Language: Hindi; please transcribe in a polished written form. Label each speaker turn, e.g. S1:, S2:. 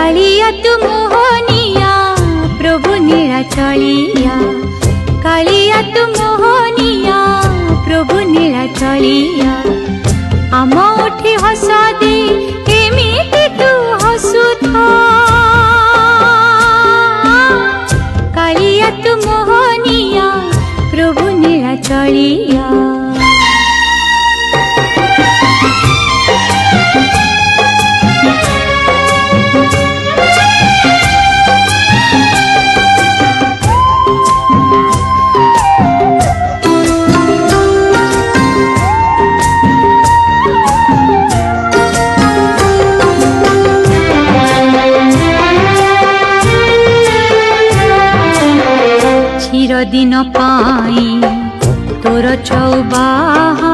S1: कालिया तू मोहनिया प्रभु नीला चलिया, कालिया तू मोहनिया प्रभु नीला चलिया। आम उठी हस दे एमिति तू हसुथा, कालिया तू मोहनिया प्रभु नीला चलिया। दिन पाई तोर चौबाहा